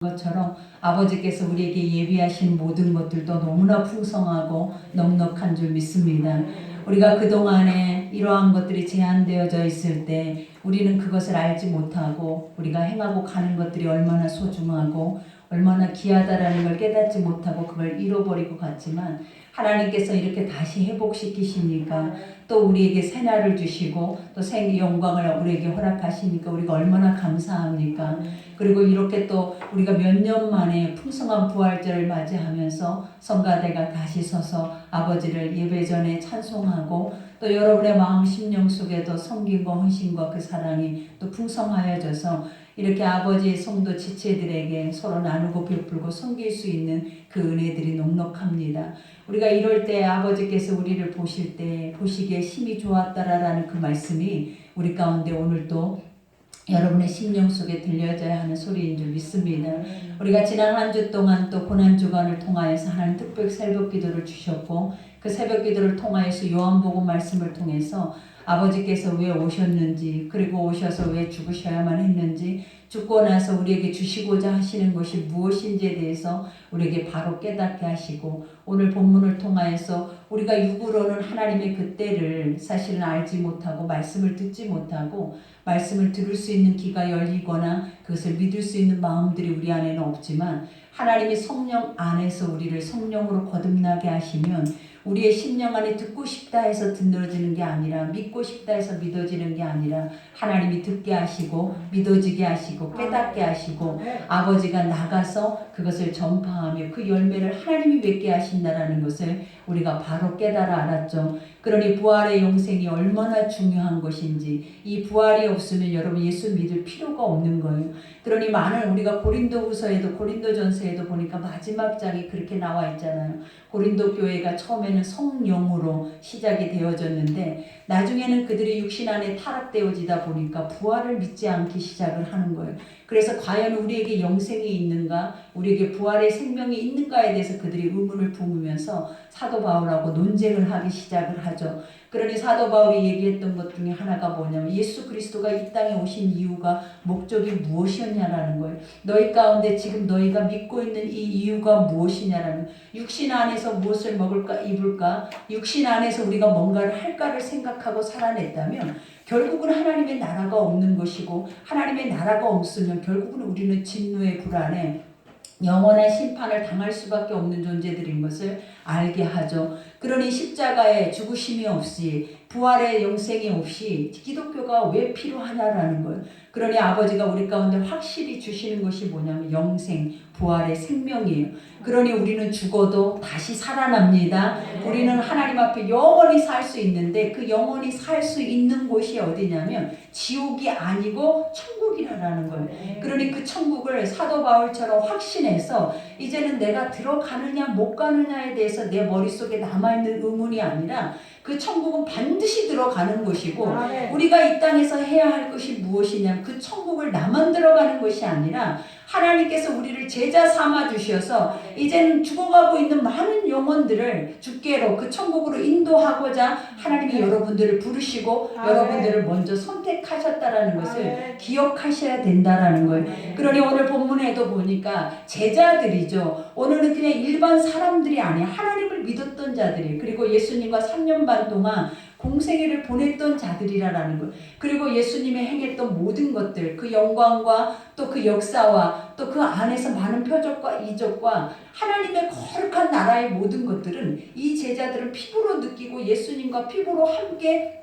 것처럼 아버지께서 우리에게 예비하신 모든 것들도 너무나 풍성하고 넉넉한 줄 믿습니다. 우리가 그동안에 이러한 것들이 제한되어져 있을 때 우리는 그것을 알지 못하고 우리가 행하고 가는 것들이 얼마나 소중하고 얼마나 귀하다라는 걸 깨닫지 못하고 그걸 잃어버리고 갔지만 하나님께서 이렇게 다시 회복시키시니까 또 우리에게 새날을 주시고 또 생 영광을 우리에게 허락하시니까 우리가 얼마나 감사합니까? 그리고 이렇게 또 우리가 몇 년 만에 풍성한 부활절을 맞이하면서 성가대가 다시 서서 아버지를 예배전에 찬송하고 또 여러분의 마음 심령 속에도 섬김과 헌신과 그 사랑이 또 풍성하여져서 이렇게 아버지의 성도 지체들에게 서로 나누고 베풀고 섬길 수 있는 그 은혜들이 넉넉합니다. 우리가 이럴 때 아버지께서 우리를 보실 때 보시기에 심히 좋았다라는 그 말씀이 우리 가운데 오늘도 여러분의 심령 속에 들려져야 하는 소리인 줄 믿습니다. 우리가 지난 한 주 동안 또 고난주간을 통하여서 하나님 특별 새벽 기도를 주셨고 그 새벽 기도를 통하여서 요한복음 말씀을 통해서 아버지께서 왜 오셨는지 그리고 오셔서 왜 죽으셔야만 했는지 죽고 나서 우리에게 주시고자 하시는 것이 무엇인지에 대해서 우리에게 바로 깨닫게 하시고 오늘 본문을 통하여서 우리가 육으로는 하나님의 그 때를 사실은 알지 못하고 말씀을 듣지 못하고 말씀을 들을 수 있는 귀가 열리거나 그것을 믿을 수 있는 마음들이 우리 안에는 없지만 하나님이 성령 안에서 우리를 성령으로 거듭나게 하시면 우리의 심령 안에 듣고 싶다 해서 듣는 게 아니라 믿고 싶다 해서 믿어지는 게 아니라 하나님이 듣게 하시고 믿어지게 하시고 깨닫게 하시고 아버지가 나가서 그것을 전파하며 그 열매를 하나님이 맺게 하신다라는 것을 우리가 바로 깨달아 알았죠. 그러니 부활의 영생이 얼마나 중요한 것인지 이 부활이 없으면 여러분 예수 믿을 필요가 없는 거예요. 그러니 많은 우리가 고린도후서에도 고린도전서에도 보니까 마지막 장이 그렇게 나와 있잖아요. 고린도 교회가 처음에는 성령으로 시작이 되어졌는데 나중에는 그들이 육신 안에 타락되어지다 보니까 부활을 믿지 않기 시작을 하는 거예요. 그래서 과연 우리에게 영생이 있는가 우리에게 부활의 생명이 있는가에 대해서 그들이 의문을 품으면서 사도 바울하고 논쟁을 하기 시작을 하죠. 그러니 사도 바울이 얘기했던 것 중에 하나가 뭐냐면 예수 그리스도가 이 땅에 오신 이유가 목적이 무엇이었냐라는 거예요. 너희 가운데 지금 너희가 믿고 있는 이 이유가 무엇이냐라는 육신 안에서 무엇을 먹을까 입을까 육신 안에서 우리가 뭔가를 할까를 생각하고 살아냈다면 결국은 하나님의 나라가 없는 것이고 하나님의 나라가 없으면 결국은 우리는 진노의 불안에 영원한 심판을 당할 수밖에 없는 존재들인 것을 알게 하죠. 그러니 십자가에 죽으심이 없이 부활의 영생이 없이 기독교가 왜 필요하냐라는 거예요. 그러니 아버지가 우리 가운데 확실히 주시는 것이 뭐냐면 영생, 부활의 생명이에요. 그러니 우리는 죽어도 다시 살아납니다. 우리는 하나님 앞에 영원히 살 수 있는데 그 영원히 살 수 있는 곳이 어디냐면 지옥이 아니고 천국이라는 거예요. 그러니 그 천국을 사도 바울처럼 확신해서 이제는 내가 들어가느냐 못 가느냐에 대해서 내 머릿속에 남아있는 의문이 아니라 그 천국은 반드시 들어가는 것이고 우리가 이 땅에서 해야 할 것이 무엇이냐면 그 천국을 나만 들어가는 것이 아니라 하나님께서 우리를 제자 삼아 주셔서 이제는 죽어가고 있는 많은 영혼들을 주께로 그 천국으로 인도하고자 하나님이 여러분들을 부르시고 여러분들을 먼저 선택하셨다라는 것을 기억하셔야 된다라는 거예요. 그러니 오늘 본문에도 보니까 제자들이죠. 오늘은 그냥 일반 사람들이 아니야. 하나님을 믿었던 자들이 그리고 예수님과 3년 반 동안 공생애를 보냈던 자들이라는 것. 그리고 예수님이 행했던 모든 것들, 그 영광과 또 그 역사와 또 그 안에서 많은 표적과 이적과 하나님의 거룩한 나라의 모든 것들은 이 제자들은 피부로 느끼고 예수님과 피부로 함께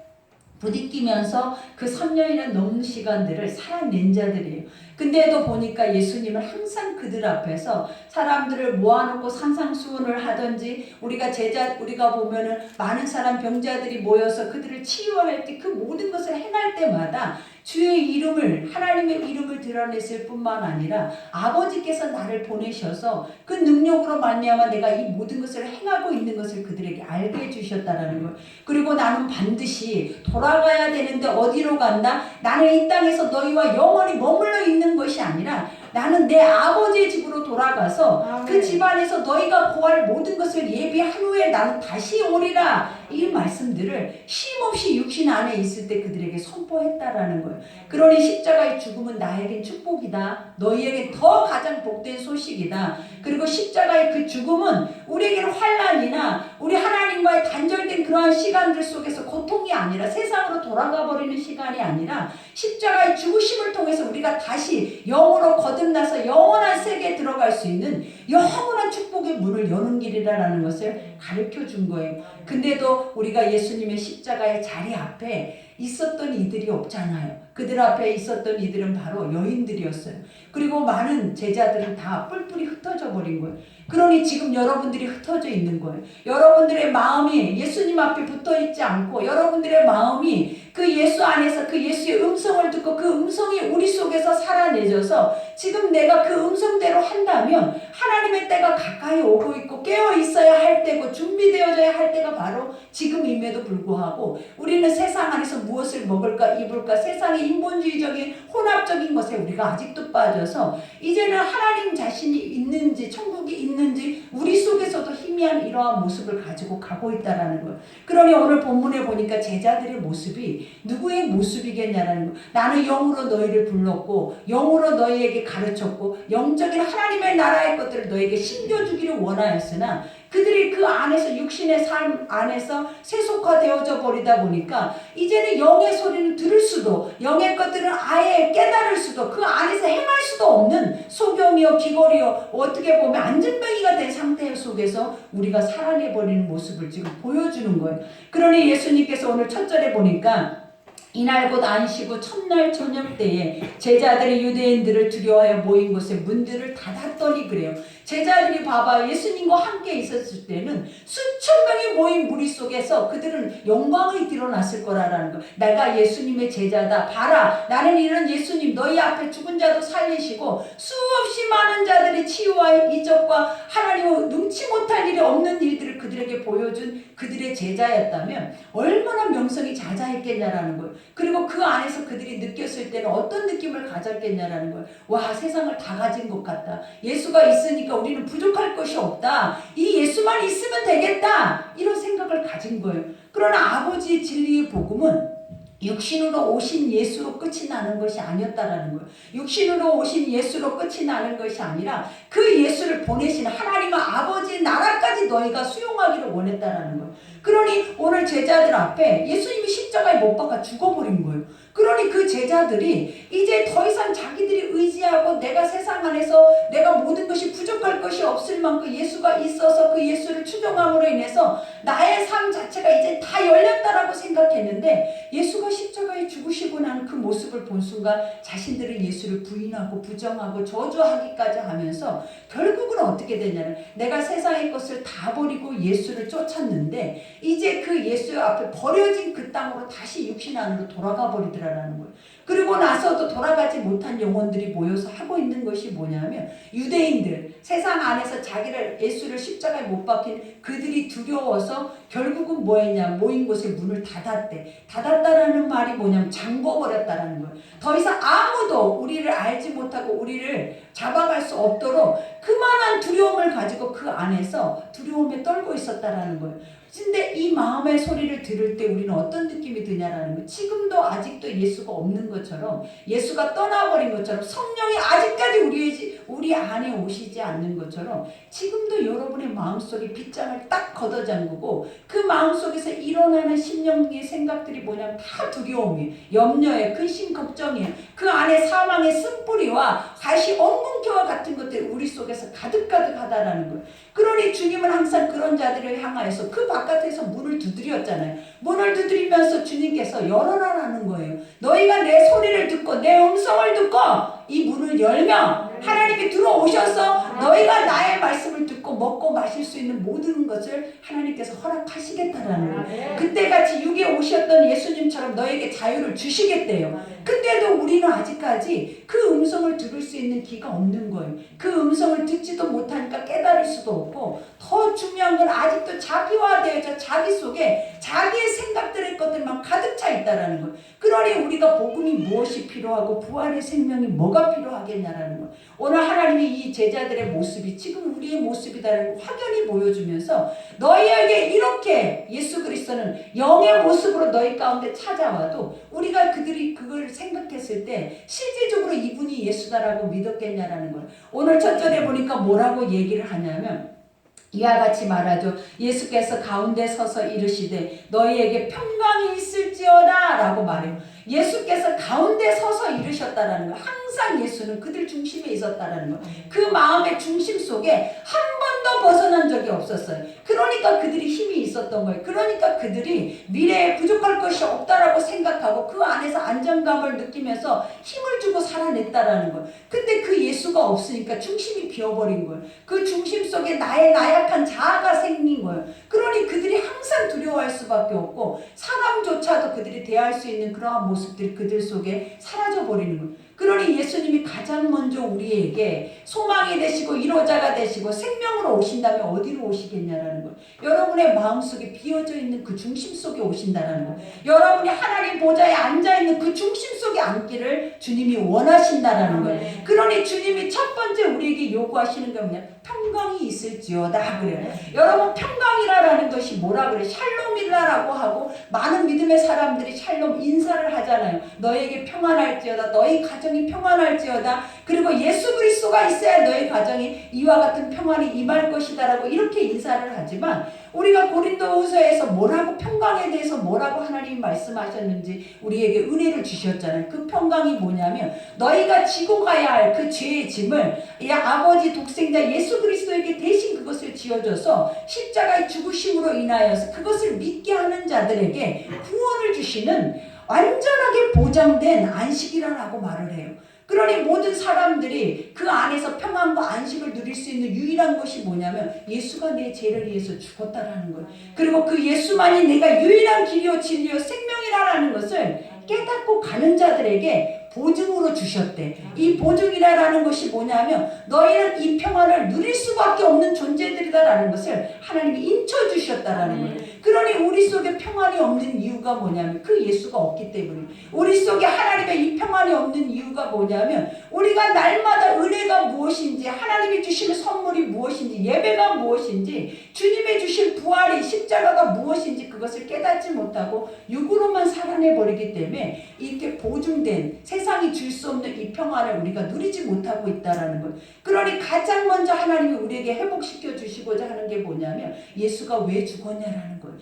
부딪히면서 그 3년이나 넘는 시간들을 살아낸 자들이에요. 근데도 보니까 예수님은 항상 그들 앞에서 사람들을 모아놓고 산상수훈을 하든지 우리가 보면은 많은 사람 병자들이 모여서 그들을 치유할 때 그 모든 것을 행할 때마다 주의 이름을 하나님의 이름을 드러냈을 뿐만 아니라 아버지께서 나를 보내셔서 그 능력으로 말미암아 내가 이 모든 것을 행하고 있는 것을 그들에게 알게 해주셨다라는 걸. 그리고 나는 반드시 돌아가야 되는데 어디로 간다? 나는 이 땅에서 너희와 영원히 머물러 있는 것이 아니라 나는 내 아버지의 집으로 돌아가서 그 집안에서 너희가 구할 모든 것을 예비한 후에 나는 다시 오리라. 이 말씀들을 쉼없이 육신 안에 있을 때 그들에게 선포했다라는 거예요. 그러니 십자가의 죽음은 나에겐 축복이다. 너희에게 더 가장 복된 소식이다. 그리고 십자가의 그 죽음은 우리에게는 환난이나 우리 하나님과의 단절된 그러한 시간들 속에서 고통이 아니라 세상으로 돌아가 버리는 시간이 아니라 십자가의 죽으심을 통해서 우리가 다시 영으로 거듭나서 영원한 세계에 들어갈 수 있는 영원한 축복의 문을 여는 길이라는 것을 가르쳐 준 거예요. 근데도 우리가 예수님의 십자가의 자리 앞에 있었던 이들이 없잖아요. 그들 앞에 있었던 이들은 바로 여인들이었어요. 그리고 많은 제자들은 다 뿔뿔이 흩어져 버린 거예요. 그러니 지금 여러분들이 흩어져 있는 거예요. 여러분들의 마음이 예수님 앞에 붙어 있지 않고 여러분들의 마음이 그 예수 안에서 그 예수의 음성을 듣고 그 음성이 우리 속에서 살아내져서 지금 내가 그 음성대로 한다면 하나님의 때가 가까이 오고 있고 깨어 있어야 할 때고 준비되어져야 할 때가 바로 지금임에도 불구하고 우리는 세상 안에서 무엇을 먹을까 입을까 세상의 인본주의적인 혼합적인 것에 우리가 아직도 빠져서 이제는 하나님 자신이 있는지 천국이 있는지 우리 속에서도 희미한 이러한 모습을 가지고 가고 있다라는 거예요. 그러니 오늘 본문에 보니까 제자들의 모습이 누구의 모습이겠냐라는 거예요. 나는 영으로 너희를 불렀고 영으로 너희에게 가르쳤고 영적인 하나님의 나라의 것들을 너희에게 심겨주기를 원하였으나 그들이 그 안에서 육신의 삶 안에서 세속화되어져 버리다 보니까 이제는 영의 소리는 들을 수도 영의 것들은 아예 깨달을 수도 그 안에서 행할 수도 없는 소경이요 귀걸이요 어떻게 보면 안전뱅이가 된 상태 속에서 우리가 살아내버리는 모습을 지금 보여주는 거예요. 그러니 예수님께서 오늘 첫 절에 보니까 이날 곧 안식 후 첫날 저녁 때에 제자들이 유대인들을 두려워하여 모인 곳에 문들을 닫았더니 그래요. 제자들이 봐봐 예수님과 함께 있었을 때는 수천 명이 모인 무리 속에서 그들은 영광이 드러났을 거라는 거. 내가 예수님의 제자다. 봐라 나는 이런 예수님 너희 앞에 죽은 자도 살리시고 수없이 많은 자들의 치유와 이적과 하나님의 능치 못할 일이 없는 일들을 그들에게 보여준 그들의 제자였다면 얼마나 명성이 자자했겠냐라는 거예요. 그리고 그 안에서 그들이 느꼈을 때는 어떤 느낌을 가졌겠냐라는 거예요. 와 세상을 다 가진 것 같다. 예수가 있으니까 우리는 부족할 것이 없다. 이 예수만 있으면 되겠다. 이런 생각을 가진 거예요. 그러나 아버지의 진리의 복음은 육신으로 오신 예수로 끝이 나는 것이 아니었다라는 거예요. 육신으로 오신 예수로 끝이 나는 것이 아니라 그 예수를 보내신 하나님의 아버지의 나라까지 너희가 수용하기를 원했다라는 거예요. 그러니 오늘 제자들 앞에 예수님이 십자가에 못 박아 죽어버린 거예요. 그러니 그 제자들이 이제 더 이상 자기들이 의지하고 내가 세상 안에서 내가 모든 것이 부족할 것이 없을 만큼 예수가 있어서 그 예수를 추종함으로 인해서 나의 삶 자체가 이제 다 열렸다라고 생각했는데 예수가 십자가에 죽으시고 난 그 모습을 본 순간 자신들은 예수를 부인하고 부정하고 저주하기까지 하면서 결국은 어떻게 되냐면 내가 세상의 것을 다 버리고 예수를 쫓았는데 이제 그 예수 앞에 버려진 그 땅으로 다시 육신 안으로 돌아가 버리더라라는 거예요. 그리고 나서도 돌아가지 못한 영혼들이 모여서 하고 있는 것이 뭐냐면 유대인들 세상 안에서 자기를 예수를 십자가에 못 박힌 그들이 두려워서 결국은 뭐 했냐 모인 곳에 문을 닫았대. 닫았다라는 말이 뭐냐면 잠궈버렸다라는 거예요. 더 이상 아무도 우리를 알지 못하고 우리를 잡아갈 수 없도록 그만한 두려움을 가지고 그 안에서 두려움에 떨고 있었다라는 거예요. 근데 이 마음의 소리를 들을 때 우리는 어떤 느낌이 드냐라는 거예요. 지금도 아직도 예수가 없는 것처럼 예수가 떠나버린 것처럼 성령이 아직까지 우리 안에 오시지 않는 것처럼 지금도 여러분의 마음속에 빗장을 딱 걷어잠그고 그 마음속에서 일어나는 심령의 생각들이 뭐냐면 다 두려움이에요. 염려예요. 근심 걱정이에요. 그 안에 사망의 쓴뿌리와 가시 엉겅퀴와 같은 것들이 우리 속에서 가득가득하다라는 거예요. 그러니 주님은 항상 그런 자들을 향하여서 그 바깥에서 문을 두드렸잖아요. 문을 두드리면서 주님께서 열어라라는 거예요. 너희가 내 소리를 듣고 내 음성을 듣고 이 문을 열면 하나님이 들어오셔서 너희가 나의 말씀을 듣고 먹고 마실 수 있는 모든 것을 하나님께서 허락하시겠다라는 거예요. 그때같이 육에 오셨던 예수님처럼 너에게 자유를 주시겠대요. 근데도 우리는 아직까지 그 음성을 들을 수 있는 귀가 없는 거예요. 그 음성을 듣지도 못하니까 깨달을 수도 없고, 더 중요한 건 아직도 자기화되어져 자기 속에 자기의 생각들의 것들만 가득 차 있다라는 거예요. 그러니 우리가 복음이 무엇이 필요하고 부활의 생명이 뭐가 필요하겠냐라는 거예요. 오늘 하나님이 이 제자들의 모습이 지금 우리의 모습이다라는 걸 확연히 보여주면서, 너희에게 이렇게 예수 그리스도는 영의 모습으로 너희 가운데 찾아와도 우리가 그들이 그걸 생각했을 때 실질적으로 이분이 예수다라고 믿었겠냐라는 거예요. 오늘 첫 절에 보니까 뭐라고 얘기를 하냐면, 이와 같이 말하죠. 예수께서 가운데 서서 이르시되 너희에게 평강이 있을지어다 라고 말해요. 예수께서 가운데 서서 이르셨다라는 거예요. 항상 예수는 그들 중심에 있었다라는 거예요. 그 마음의 중심 속에 한 번도 벗어난 적이 없었어요. 그러니까 그들이 힘이 있었던 거예요. 그러니까 그들이 미래에 부족할 것이 없다라고 생각하고 그 안에서 안정감을 느끼면서 힘을 주고 살아냈다라는 거예요. 근데 그 예수가 없으니까 중심이 비어버린 거예요. 그 중심 속에 나의 나약한 자아가 생긴 거예요. 그러니 그들이 항상 두려워할 수밖에 없고, 사람조차도 그들이 대할 수 있는 그러한 모습들이 그들 속에 사라져버리는 거예요. 그러니 예수님이 가장 먼저 우리에게 소망이 되시고 이로자가 되시고 생명으로 오신다면 어디로 오시겠냐라는 거예요. 여러분의 마음속에 비어져 있는 그 중심 속에 오신다라는 거예요. 여러분이 하나님 보좌에 앉아있는 그 중심 속에 앉기를 주님이 원하신다라는 거예요. 그러니 주님이 첫 번째 우리에게 요구하시는 게 뭐냐? 평강이 있을지어다 그래요. 여러분, 평강이라는 것이 뭐라 그래요? 샬롬이라고 하고 많은 믿음의 사람들이 샬롬 인사를 하잖아요. 너에게 평안할지어다, 너희 가정이 평안할지어다, 그리고 예수 그리스도가 있어야 너희 가정이 이와 같은 평안이 임할 것이다라고 이렇게 인사를 하지만, 우리가 고린도후서에서 뭐라고 평강에 대해서 뭐라고 하나님이 말씀하셨는지 우리에게 은혜를 주셨잖아요. 그 평강이 뭐냐면, 너희가 지고 가야 할 그 죄의 짐을 이 아버지 독생자 예수 그리스도에게 대신 그것을 지어줘서 십자가의 죽으심으로 인하여서 그것을 믿게 하는 자들에게 구원을 주시는 완전하게 보장된 안식이라고 말을 해요. 그러니 모든 사람들이 그 안에서 평안과 안식을 누릴 수 있는 유일한 것이 뭐냐면, 예수가 내 죄를 위해서 죽었다라는 거예요. 그리고 그 예수만이 내가 유일한 길이요 진리요 생명이라는 것을 깨닫고 가는 자들에게 보증으로 주셨대. 이 보증이라는 것이 뭐냐면, 너희는 이 평안을 누릴 수밖에 없는 존재들이다라는 것을 하나님이 인쳐주셨다라는 거예요. 그러니 우리 속에 평안이 없는 이유가 뭐냐면 그 예수가 없기 때문에. 우리 속에 하나님의 이 평안이 없는 이유가 뭐냐면, 우리가 날마다 은혜가 무엇인지, 하나님이 주시는 선물이 무엇인지, 예배가 무엇인지, 주님의 주신 부활이 십자가가 무엇인지 그것을 깨닫지 못하고 육으로만 살아내버리기 때문에 이렇게 보증된 세상이 줄 수 없는 이 평안을 우리가 누리지 못하고 있다라는 거예요. 그러니 가장 먼저 하나님이 우리에게 회복시켜 주시고자 하는 게 뭐냐면, 예수가 왜 죽었냐라는 거예요.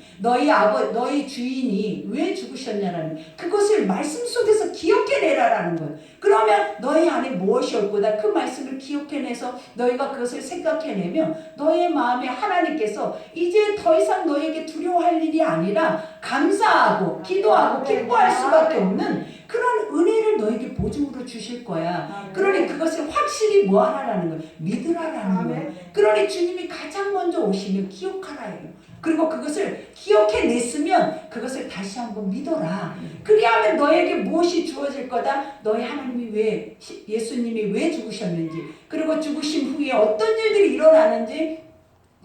너희 주인이 왜 죽으셨냐라는 거예요. 그것을 말씀 속에서 기억해내라라는 거예요. 그러면 너희 안에 무엇이 올 거다, 그 말씀을 기억해내서 너희가 그것을 생각해내면 너희의 마음에 하나님께서 이제 더 이상 너희에게 두려워할 일이 아니라 감사하고 기도하고 기뻐할 수밖에 없는 그런 은혜를 너에게 보증으로 주실 거야. 그러니 그것을 확실히 뭐 하라는 거예요? 믿으라라는 거예요. 그러니 주님이 가장 먼저 오시면 기억하라예요. 그리고 그것을 기억해냈으면 그것을 다시 한번 믿어라. 그리하면 너에게 무엇이 주어질 거다? 너희 하나님이 왜, 예수님이 왜 죽으셨는지, 그리고 죽으신 후에 어떤 일들이 일어나는지,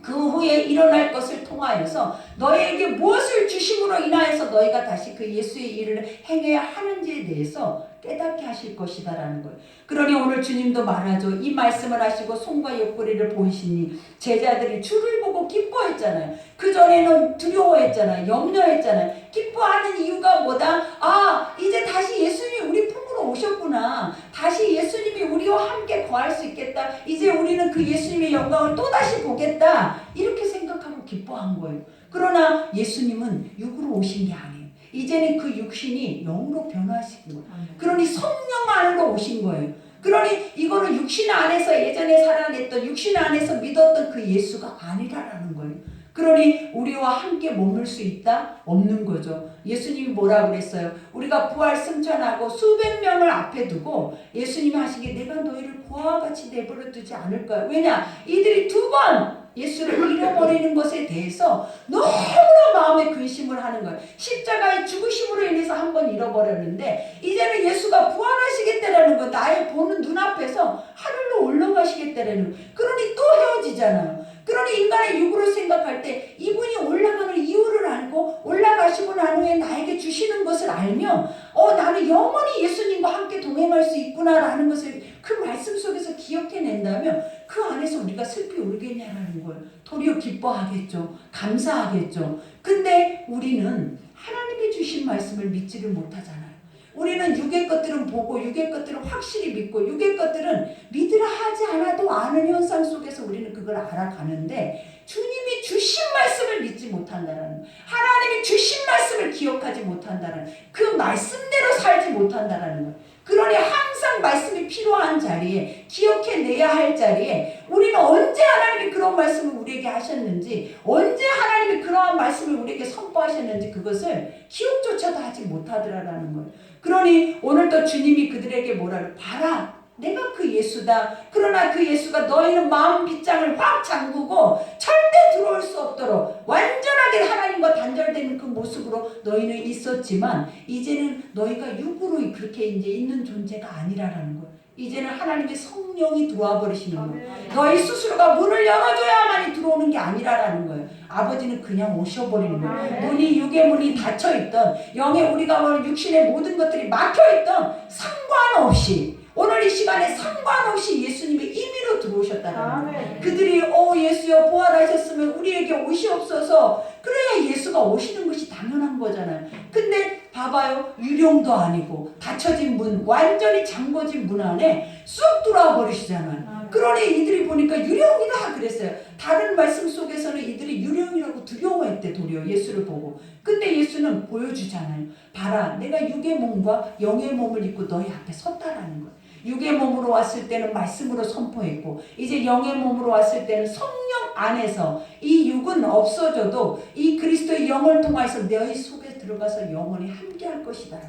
그 후에 일어날 것을 통하여서 너희에게 무엇을 주심으로 인하여서 너희가 다시 그 예수의 일을 행해야 하는지에 대해서 깨닫게 하실 것이다라는 거예요. 그러니 오늘 주님도 말하죠. 이 말씀을 하시고 손과 옆구리를 보이시니 제자들이 주를 보고 기뻐했잖아요. 그전에는 두려워했잖아요. 염려했잖아요. 기뻐하는 이유가 뭐다? 아, 이제 다시 예수님이 우리 품으로 오셨구나. 다시 예수님이 우리와 함께 거할 수 있겠다. 이제 우리는 그 예수님의 영광을 또다시 보겠다. 이렇게 생각하고 기뻐한 거예요. 그러나 예수님은 육으로 오신 게 아니에요. 이제는 그 육신이 영으로 변화하신 거예요. 그러니 성령 안으로 오신 거예요. 그러니 이거는 육신 안에서 예전에 살아냈던, 육신 안에서 믿었던 그 예수가 아니라는 거예요. 그러니 우리와 함께 머물 수 있다? 없는 거죠. 예수님이 뭐라 그랬어요? 우리가 부활 승천하고 수백 명을 앞에 두고 예수님이 하시기에 내가 너희를 고아와 같이 내버려 두지 않을 거야. 왜냐? 이들이 두 번 예수를 잃어버리는 것에 대해서 너무나 마음에 근심을 하는 거예요. 십자가의 죽으심으로 인해서 한 번 잃어버렸는데 이제는 예수가 부활하시겠다라는 거, 나의 보는 눈앞에서 하늘로 올라가시겠다라는 거. 그러니 또 헤어지잖아요. 그러니 인간의 육으로 생각할 때 이분이 올라가는 이유를 알고 올라가시고 난 후에 나에게 주시는 것을 알면 나는 영원히 예수님과 함께 동행할 수 있구나라는 것을 그 말씀 속에서 기억해낸다면 그 안에서 우리가 슬피 울겠냐라는 걸 도리어 기뻐하겠죠. 감사하겠죠. 근데 우리는 하나님이 주신 말씀을 믿지를 못하잖아요. 우리는 육의 것들은 보고 육의 것들은 확실히 믿고 육의 것들은 믿으라 하지 않아도 아는 현상 속에서 우리는 그걸 알아가는데 주님이 주신 말씀을 믿지 못한다는, 하나님이 주신 말씀을 기억하지 못한다는, 그 말씀대로 살지 못한다는 것. 그러니 항상 말씀이 필요한 자리에, 기억해내야 할 자리에 우리는 언제 하나님이 그런 말씀을 우리에게 하셨는지, 언제 하나님이 그러한 말씀을 우리에게 선포하셨는지 그것을 기억조차도 하지 못하더라라는 거예요. 그러니 오늘도 주님이 그들에게 뭐라 그래? 봐라, 내가 그 예수다. 그러나 그 예수가 너희는 마음 빗장을 확 잠그고 절대 들어올 수 없도록 완전하게 하나님과 단절되는 그 모습으로 너희는 있었지만 이제는 너희가 육으로 그렇게 이제 있는 존재가 아니라라는 거예요. 이제는 하나님의 성령이 들어와 버리시는 거예요. 너희 스스로가 문을 열어줘야만이 들어오는 게 아니라라는 거예요. 아버지는 그냥 오셔버리는 거예요. 문이, 육의 문이 닫혀있던, 영의 우리가 육신의 모든 것들이 막혀있던 상관없이 오늘 이 시간에 상관없이 예수님의 임의로 들어오셨다는 거예요. 그들이 예수여 부활하셨으면 우리에게 오시옵소서. 그래야 예수가 오시는 것이 당연한 거잖아요. 근데 봐봐요. 유령도 아니고 닫혀진 문, 완전히 잠궈진 문 안에 쑥 들어와 버리시잖아요. 그러니 이들이 보니까 유령이다 그랬어요. 다른 말씀 속에서는 이들이 유령이라고 두려워했대, 도리어 예수를 보고. 근데 예수는 보여주잖아요. 봐라, 내가 육의 몸과 영의 몸을 입고 너희 앞에 섰다라는 거예요. 육의 몸으로 왔을 때는 말씀으로 선포했고 이제 영의 몸으로 왔을 때는 성령 안에서 이 육은 없어져도 이 그리스도의 영을 통해서 너희 속에 들어가서 영원히 함께할 것이다.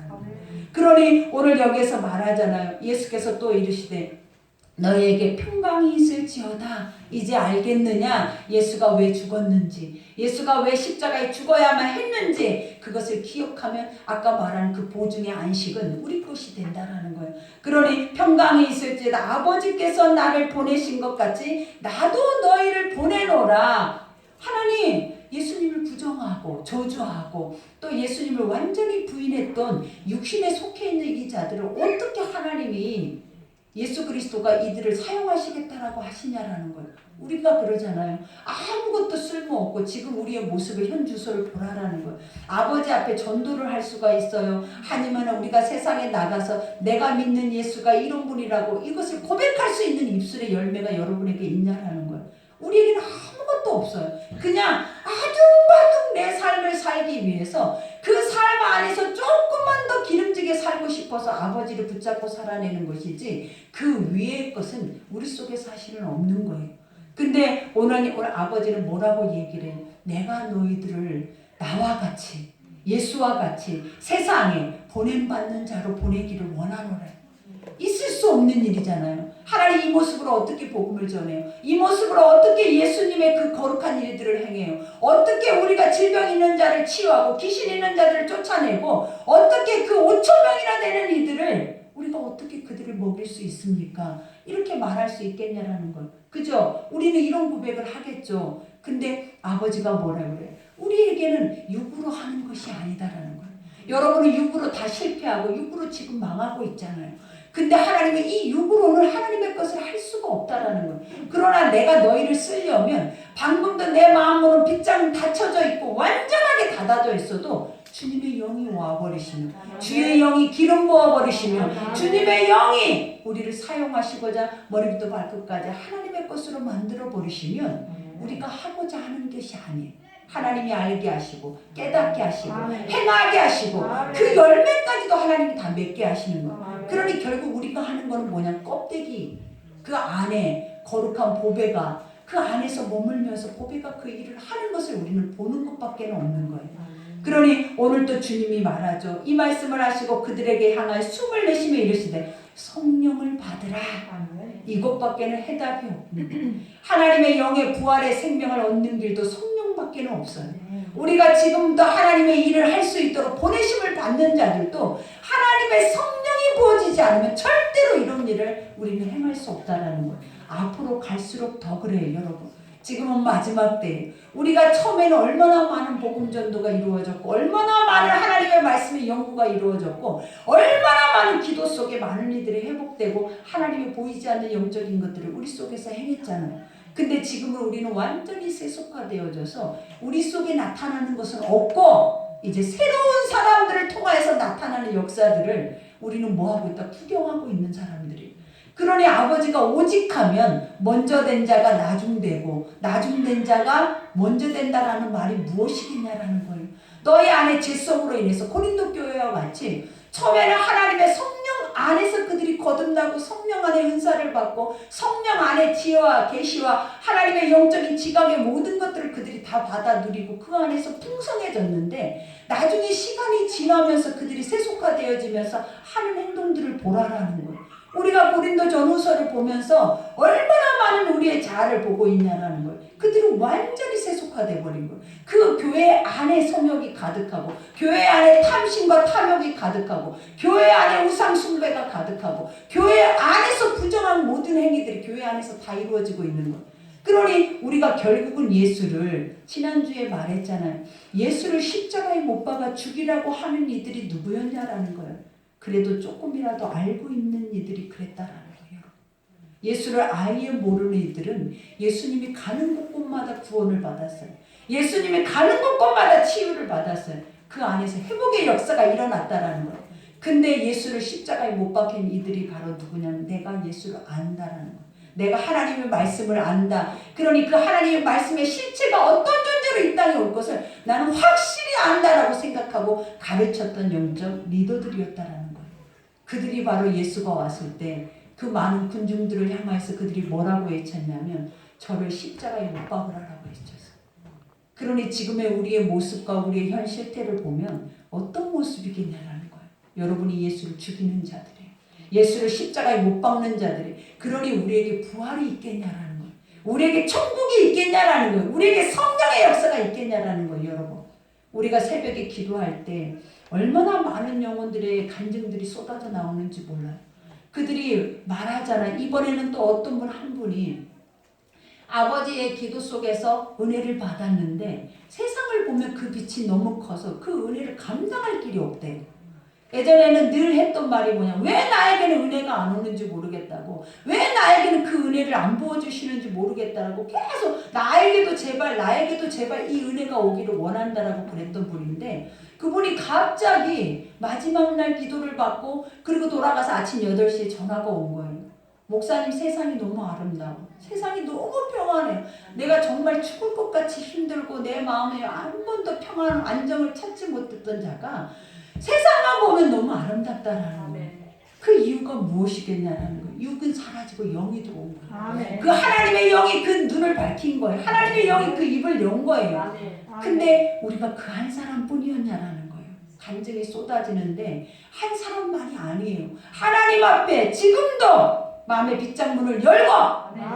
그러니 오늘 여기에서 말하잖아요. 예수께서 또 이르시되 너희에게 평강이 있을지어다. 이제 알겠느냐? 예수가 왜 죽었는지, 예수가 왜 십자가에 죽어야만 했는지 그것을 기억하면 아까 말한 그 보증의 안식은 우리 것이 된다라는 거예요. 그러니 평강이 있을지어다. 아버지께서 나를 보내신 것 같이 나도 너희를 보내노라. 하나님 예수님을 부정하고 저주하고 또 예수님을 완전히 부인했던 육신에 속해 있는 이 자들을 어떻게 하나님이 예수 그리스도가 이들을 사용하시겠다라고 하시냐라는 거예요. 우리가 그러잖아요. 아무것도 쓸모없고 지금 우리의 모습을 현 주소를 보라라는 거예요. 아버지 앞에 전도를 할 수가 있어요. 아니면 우리가 세상에 나가서 내가 믿는 예수가 이런 분이라고 이것을 고백할 수 있는 입술의 열매가 여러분에게 있냐라는 거예요. 우리에게는 아무것도 없어요. 그냥 아둥바둥 내 삶을 살기 위해서 그 삶 안에서 조금만 더 기름지게 살고 싶어서 아버지를 붙잡고 살아내는 것이지 그 위의 것은 우리 속에 사실은 없는 거예요. 근데 오늘 아버지는 뭐라고 얘기를 해요? 내가 너희들을 나와 같이 예수와 같이 세상에 보냄받는 자로 보내기를 원하노라. 있을 수 없는 일이잖아요. 하나님 이 모습으로 어떻게 복음을 전해요? 이 모습으로 어떻게 예수님의 그 거룩한 일들을 행해요? 어떻게 우리가 질병 있는 자를 치유하고 귀신 있는 자들을 쫓아내고 어떻게 그 5,000명이나 되는 이들을 우리가 어떻게 그들을 먹일 수 있습니까? 이렇게 말할 수 있겠냐라는 걸. 그죠? 우리는 이런 고백을 하겠죠. 근데 아버지가 뭐라고 그래요? 우리에게는 육으로 하는 것이 아니다라는 거예요. 여러분은 육으로 다 실패하고 육으로 지금 망하고 있잖아요. 근데 하나님은 이 육으로는 하나님의 것을 할 수가 없다라는 거예요. 그러나 내가 너희를 쓰려면 방금도 내 마음으로는 빗장 닫혀져 있고 완전하게 닫아져 있어도 주님의 영이 와버리시면 주의 영이 기름 부어버리시면 주님의 영이 우리를 사용하시고자 머리부터 발끝까지 하나님의 것으로 만들어버리시면 우리가 하고자 하는 것이 아니에요. 하나님이 알게 하시고 깨닫게 하시고 행하게 하시고 그 열매까지도 하나님이 다 맺게 하시는 거예요. 그러니 결국 우리가 하는 거는 뭐냐? 껍데기 그 안에 거룩한 보배가 그 안에서 머물면서 보배가 그 일을 하는 것을 우리는 보는 것밖에 없는 거예요. 그러니 오늘 또 주님이 말하죠. 이 말씀을 하시고 그들에게 향하여 숨을 내쉬며 이르시되 성령을 받으라. 이것밖에는 해답이 없는 하나님의 영의 부활의 생명을 얻는 길도 성령밖에 없어요. 우리가 지금도 하나님의 일을 할 수 있도록 보내심을 받는 자들도 하나님의 성령이 부어지지 않으면 절대로 이런 일을 우리는 행할 수 없다라는 거예요. 앞으로 갈수록 더 그래요, 여러분. 지금은 마지막 때 우리가 처음에는 얼마나 많은 복음 전도가 이루어졌고 얼마나 많은 하나님의 말씀의 연구가 이루어졌고 얼마나 많은 기도 속에 많은 이들이 회복되고 하나님이 보이지 않는 영적인 것들을 우리 속에서 행했잖아요. 근데 지금은 우리는 완전히 세속화되어져서 우리 속에 나타나는 것은 없고 이제 새로운 사람들을 통하여서 나타나는 역사들을 우리는 뭐하고 있다? 구경하고 있는 사람들이. 그러니 아버지가 오직하면 먼저 된 자가 나중되고 나중된 자가 먼저 된다라는 말이 무엇이겠냐라는 거예요. 너희 안에 죄성으로 인해서 고린도 교회와 같이 처음에는 하나님의 성령 안에서 그들이 거듭나고 성령 안에 은사를 받고 성령 안에 지혜와 계시와 하나님의 영적인 지각의 모든 것들을 그들이 다 받아 누리고 그 안에서 풍성해졌는데 나중에 시간이 지나면서 그들이 세속화되어지면서 하는 행동들을 보라라는 거예요. 우리가 고린도 전후서를 보면서 얼마나 많은 우리의 자아를 보고 있냐라는 거예요. 그들은 완전히 세속화돼 버린 거예요. 그 교회 안에 성욕이 가득하고 교회 안에 탐심과 탐욕이 가득하고 교회 안에 우상 숭배가 가득하고 교회 안에서 부정한 모든 행위들이 교회 안에서 다 이루어지고 있는 거예요. 그러니 우리가 결국은 예수를 지난주에 말했잖아요. 예수를 십자가에 못 박아 죽이라고 하는 이들이 누구였냐라는 거예요. 그래도 조금이라도 알고 있는 이들이 그랬다라는 거예요. 예수를 아예 모르는 이들은 예수님이 가는 곳곳마다 구원을 받았어요. 예수님이 가는 곳곳마다 치유를 받았어요. 그 안에서 회복의 역사가 일어났다라는 거예요. 근데 예수를 십자가에 못 박힌 이들이 바로 누구냐면 내가 예수를 안다라는 거예요. 내가 하나님의 말씀을 안다. 그러니 그 하나님의 말씀의 실체가 어떤 존재로 이 땅에 올 것을 나는 확실히 안다라고 생각하고 가르쳤던 영적 리더들이었다라는 거예요. 그들이 바로 예수가 왔을 때 그 많은 군중들을 향하여서 그들이 뭐라고 외쳤냐면 저를 십자가에 못 박으라라고 외쳤어요. 그러니 지금의 우리의 모습과 우리의 현 실태를 보면 어떤 모습이겠냐라는 거예요. 여러분이 예수를 죽이는 자들이에요. 예수를 십자가에 못 박는 자들이. 그러니 우리에게 부활이 있겠냐라는 거예요. 우리에게 천국이 있겠냐라는 거예요. 우리에게 성령의 역사가 있겠냐라는 거예요, 여러분. 우리가 새벽에 기도할 때 얼마나 많은 영혼들의 간증들이 쏟아져 나오는지 몰라요. 그들이 말하잖아요. 이번에는 또 어떤 분 한 분이 아버지의 기도 속에서 은혜를 받았는데 세상을 보면 그 빛이 너무 커서 그 은혜를 감당할 길이 없대요. 예전에는 늘 했던 말이 뭐냐, 왜 나에게는 은혜가 안 오는지 모르겠다고, 왜 나에게는 그 은혜를 안 부어주시는지 모르겠다라고 계속 나에게도 제발 이 은혜가 오기를 원한다라고 그랬던 분인데 그분이 갑자기 마지막 날 기도를 받고 그리고 돌아가서 아침 8시에 전화가 온 거예요. 목사님, 세상이 너무 아름다워. 세상이 너무 평안해요. 내가 정말 죽을 것 같이 힘들고 내 마음에 한 번도 평안, 안정을 찾지 못했던 자가 세상만 보면 너무 아름답다라는 거예요. 그 이유가 무엇이겠냐라는 거예요. 육은 사라지고 영이 들어온 거예요. 그 하나님의 영이 그 눈을 밝힌 거예요. 하나님의 영이 그 입을 연 거예요. 근데 우리가 그 한 사람뿐이었냐라는 거예요. 간증이 쏟아지는데 한 사람만이 아니에요. 하나님 앞에 지금도 마음의 빗장문을 열고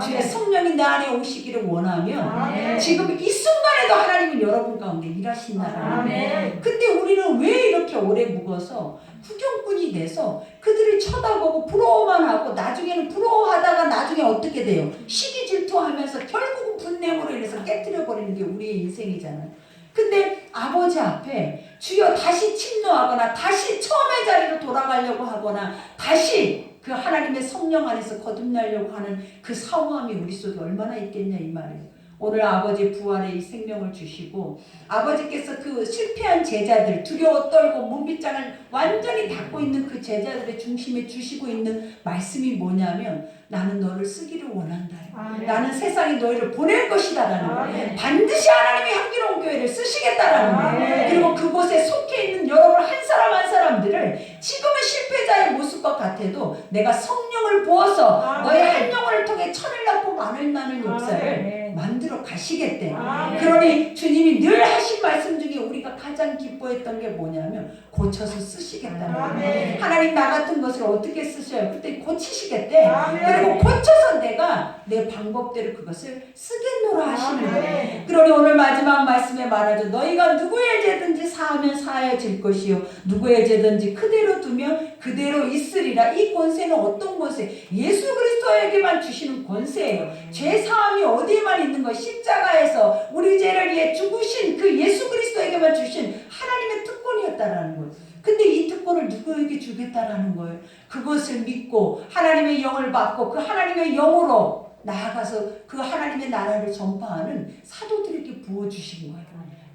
주의 성령이 내 안에 오시기를 원하면 지금 이 순간에도 하나님은 여러분 가운데 일하신다라는 거예요. 근데 우리는 왜 이렇게 오래 묵어서 구경꾼이 돼서 그들을 쳐다보고 부러워만 하고 나중에는 부러워하다가 나중에 어떻게 돼요? 시기 질투하면서 결국은 분냄으로 인해서 깨뜨려버리는 게 우리의 인생이잖아요. 근데 아버지 앞에 주여 다시 침노하거나 다시 처음의 자리로 돌아가려고 하거나 다시 그 하나님의 성령 안에서 거듭나려고 하는 그 사모함이 우리 속에 얼마나 있겠냐 이 말이에요. 오늘 아버지 부활의 이 생명을 주시고 아버지께서 그 실패한 제자들 두려워 떨고 문빗장을 완전히 닫고 있는 그 제자들의 중심에 주시고 있는 말씀이 뭐냐면 나는 너를 쓰기를 원한다. 아멘. 나는 세상에 너희를 보낼 것이다라는 거예요. 아멘. 반드시 하나님이 향기로운 교회를 쓰시겠다라는 거예요. 아멘. 그리고 그곳에 속해 있는 여러분 한 사람 한 사람들을 지금은 실패자의 모습과 같아도 내가 성령을 부어서 아멘. 너희 한 영혼을 통해 천을 낳고 만을 나는 역사를 아멘. 만들어 가시겠대. 아멘. 그러니 주님이 늘 하신 말씀 중에 우리가 가장 기뻐했던 게 뭐냐면 고쳐서 쓰시겠다는 거예요. 아멘. 하나님 나 같은 것을 어떻게 쓰셔요? 그때 고치시겠대. 아멘. 그리고 고쳐서 내가 내 방법대로 그것을 쓰겠노라 하시는 거예요. 아멘. 그러니 오늘 마지막 말씀에 말하죠. 너희가 누구의 죄든지 사하면 사하여질 것이요 누구의 죄든지 그대로 두면 그대로 있으리라. 이 권세는 어떤 권세? 예수 그리스도에게만 주시는 권세예요. 죄 사함이 어디에만 있는 거예요? 십자가에서 우리 죄를 위해 죽으신 그 예수 그리스도에게만 주신 하나님의 특권이었다라는 거예요. 근데 이 특권을 누구에게 주겠다라는 거예요. 그것을 믿고 하나님의 영을 받고 그 하나님의 영으로 나아가서 그 하나님의 나라를 전파하는 사도들에게 부어주신 거예요.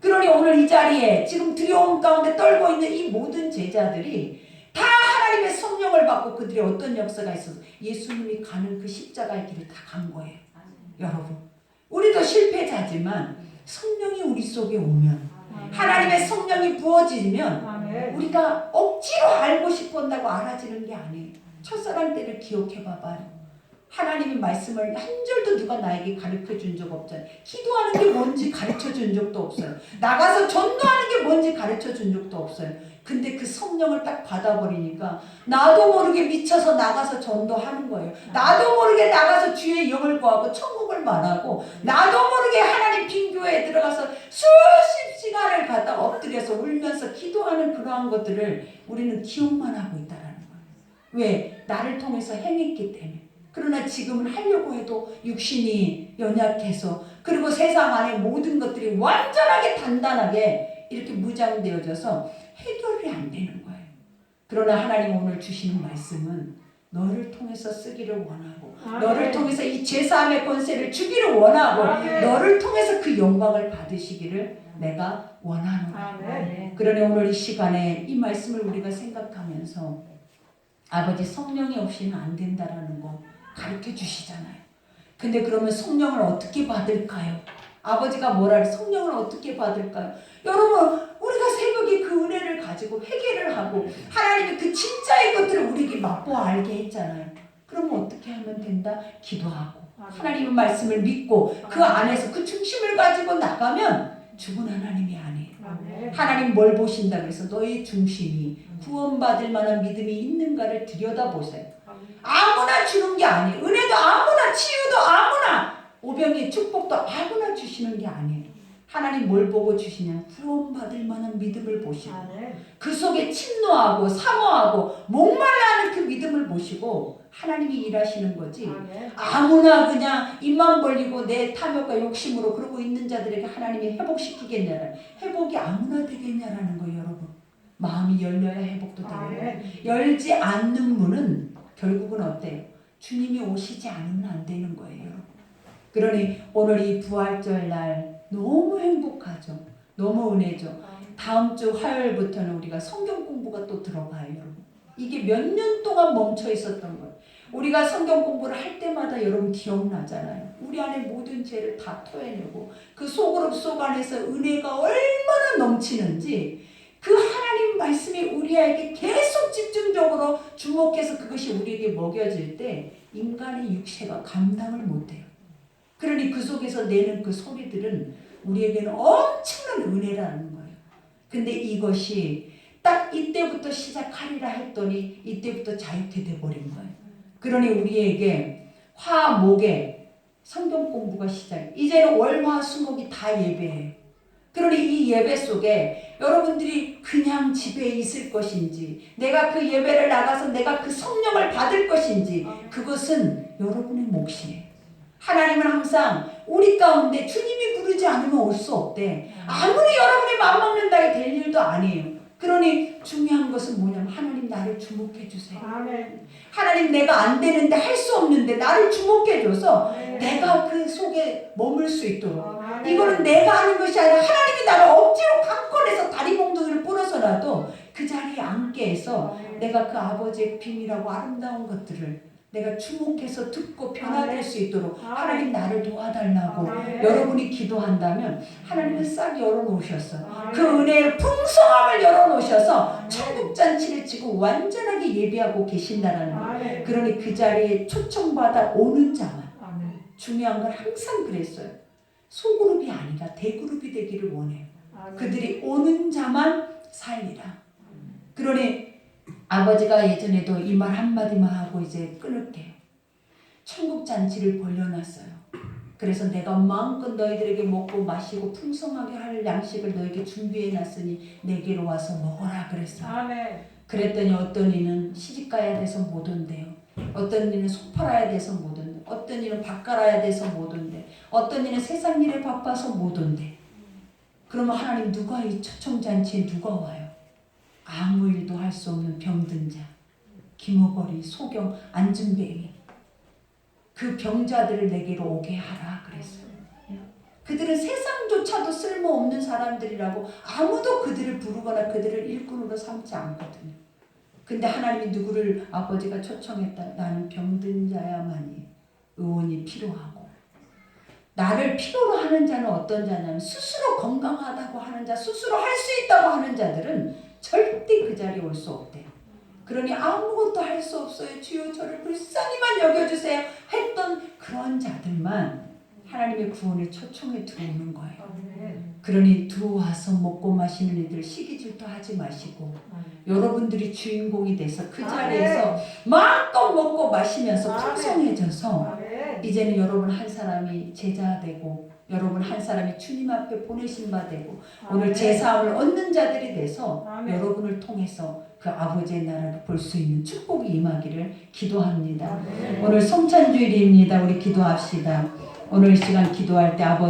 그러니 오늘 이 자리에 지금 두려움 가운데 떨고 있는 이 모든 제자들이 다 하나님의 성령을 받고 그들의 어떤 역사가 있어서 예수님이 가는 그 십자가의 길을 다 간 거예요. 여러분, 우리도 실패자지만 성령이 우리 속에 오면 하나님의 성령이 부어지면 아멘. 우리가 억지로 알고 싶어한다고 알아지는 게 아니에요. 첫사랑 때를 기억해 봐봐요. 하나님의 말씀을 한 절도 누가 나에게 가르쳐 준 적 없잖아요. 기도하는 게 뭔지 가르쳐 준 적도 없어요. 나가서 전도하는 게 뭔지 가르쳐 준 적도 없어요. 근데 그 성령을 딱 받아버리니까 나도 모르게 미쳐서 나가서 전도하는 거예요. 나도 모르게 나가서 주의 영을 구하고 천국을 말하고 나도 모르게 하나님 빈교회에 들어가서 수십 시간을 갖다 엎드려서 울면서 기도하는 그러한 것들을 우리는 기억만 하고 있다는 거예요. 왜? 나를 통해서 행했기 때문에. 그러나 지금은 하려고 해도 육신이 연약해서 그리고 세상 안에 모든 것들이 완전하게 단단하게 이렇게 무장되어져서 해결이 안 되는 거예요. 그러나 하나님 오늘 주시는 말씀은 너를 통해서 쓰기를 원하고 아멘. 너를 통해서 이 죄사함의 권세를 주기를 원하고 아멘. 너를 통해서 그 영광을 받으시기를 내가 원하노라. 아멘. 그러니 오늘 이 시간에 이 말씀을 우리가 생각하면서 아버지 성령이 없이는 안 된다라는 거 가르쳐 주시잖아요. 근데 그러면 성령을 어떻게 받을까요? 아버지가 뭐라 그래? 성령을 어떻게 받을까요? 여러분, 우리가 새벽에 그 은혜를 가지고 회개를 하고 하나님의 그 진짜의 것들을 우리에게 맛보아 알게 했잖아요. 그러면 어떻게 하면 된다? 기도하고 하나님의 말씀을 믿고 그 안에서 그 중심을 가지고 나가면 죽은 하나님이 아니에요. 아멘. 하나님 뭘 보신다 그래서 너의 중심이 구원받을 만한 믿음이 있는가를 들여다보세요. 아무나 주는 게 아니에요. 은혜도 아무나, 치유도 아무나, 오병의 축복도 아무나 주시는 게 아니에요. 하나님 뭘 보고 주시냐? 구원받을 만한 믿음을 보시고 그 속에 침노하고 사모하고 목말라하는 그 믿음을 보시고 하나님이 일하시는 거지. 아무나 그냥 입만 벌리고 내 탐욕과 욕심으로 그러고 있는 자들에게 하나님이 회복시키겠냐라는, 회복이 아무나 되겠냐라는 거예요. 여러분, 마음이 열려야 회복도 되는. 열지 않는 문은 결국은 어때요? 주님이 오시지 않으면 안 되는 거예요. 여러분. 그러니 오늘 이 부활절 날 너무 행복하죠. 너무 은혜죠. 다음 주 화요일부터는 우리가 성경 공부가 또 들어가요. 여러분. 이게 몇 년 동안 멈춰 있었던 거예요. 우리가 성경 공부를 할 때마다 여러분 기억나잖아요. 우리 안에 모든 죄를 다 토해내고 그 속 안에서 은혜가 얼마나 넘치는지 그 하나님 말씀이 우리에게 계속 집중적으로 주목해서 그것이 우리에게 먹여질 때 인간의 육체가 감당을 못해요. 그러니 그 속에서 내는 그 소리들은 우리에게는 엄청난 은혜라는 거예요. 근데 이것이 딱 이때부터 시작하리라 했더니 이때부터 자유케 돼버린 거예요. 그러니 우리에게 화, 목에 성경 공부가 시작. 이제는 월, 화, 수, 목이 다 예배예요. 그러니 이 예배 속에 여러분들이 그냥 집에 있을 것인지 내가 그 예배를 나가서 내가 그 성령을 받을 것인지 그것은 여러분의 몫이에요. 하나님은 항상 우리 가운데 주님이 부르지 않으면 올 수 없대. 아무리 여러분이 마음먹는다고 될 일도 아니에요. 그러니 중요한 것은 뭐냐면 하나님 나를 주목해 주세요. 아멘. 하나님 내가 안 되는데 할 수 없는데 나를 주목해 줘서 아멘. 내가 그 속에 머물 수 있도록. 아멘. 이거는 내가 하는 것이 아니라 하나님이 나를 억지로 강권해서 다리 몽둥이를 뿌려서라도 그 자리에 앉게 해서 내가 그 아버지의 비밀하고 아름다운 것들을 내가 주목해서 듣고 변화될 수 있도록 아멘. 하나님 나를 도와달라고 아멘. 여러분이 기도한다면 하나님은 싹 열어놓으셨어. 아멘. 그 은혜의 풍성함을 열어놓으셔서 아멘. 천국잔치를 치고 완전하게 예비하고 계신다라는 거예요. 아멘. 그러니 그 자리에 초청받아 오는 자만, 아멘. 중요한 건 항상 그랬어요. 소그룹이 아니라 대그룹이 되기를 원해요. 아멘. 그들이 오는 자만 살리라. 그러니 아버지가 예전에도 이 말 한마디만 하고 이제 끊을게요. 천국 잔치를 벌려놨어요. 그래서 내가 마음껏 너희들에게 먹고 마시고 풍성하게 할 양식을 너에게 준비해놨으니 내게로 와서 먹어라 그랬어요. 아멘. 그랬더니 어떤 이는 시집가야 돼서 못 온대요. 어떤 이는 속 팔아야 돼서 못 온대. 어떤 이는 밥 갈아야 돼서 못 온대. 어떤 이는 세상 일에 바빠서 못 온대. 그러면 하나님 누가 이 초청잔치에 누가 와요? 아무 일도 할 수 없는 병든 자, 기모거리, 소경, 안진뱅이, 그 병자들을 내게로 오게 하라 그랬어요. 그들은 세상조차도 쓸모없는 사람들이라고 아무도 그들을 부르거나 그들을 일꾼으로 삼지 않거든요. 근데 하나님이 누구를 아버지가 초청했다. 나는 병든 자야만이 의원이 필요하고, 나를 필요로 하는 자는 어떤 자냐면 스스로 건강하다고 하는 자, 스스로 할 수 있다고 하는 자들은 절대 그 자리에 올 수 없대요. 그러니 아무것도 할 수 없어요. 주여 저를 불쌍히만 여겨주세요 했던 그런 자들만 하나님의 구원의 초청에 들어오는 거예요. 아멘. 그러니 들어와서 먹고 마시는 이들 시기질도 하지 마시고 여러분들이 주인공이 돼서 그 자리에서 마음껏 먹고 마시면서 아멘. 풍성해져서 아멘. 이제는 여러분 한 사람이 제자 되고 여러분 한 사람이 주님 앞에 보내신 바 되고 오늘 제사함을 얻는 자들이 돼서 아멘. 여러분을 통해서 그 아버지의 나라를 볼 수 있는 축복이 임하기를 기도합니다. 아멘. 오늘 성찬주일입니다. 우리 기도합시다. 오늘 시간 기도할 때 아버지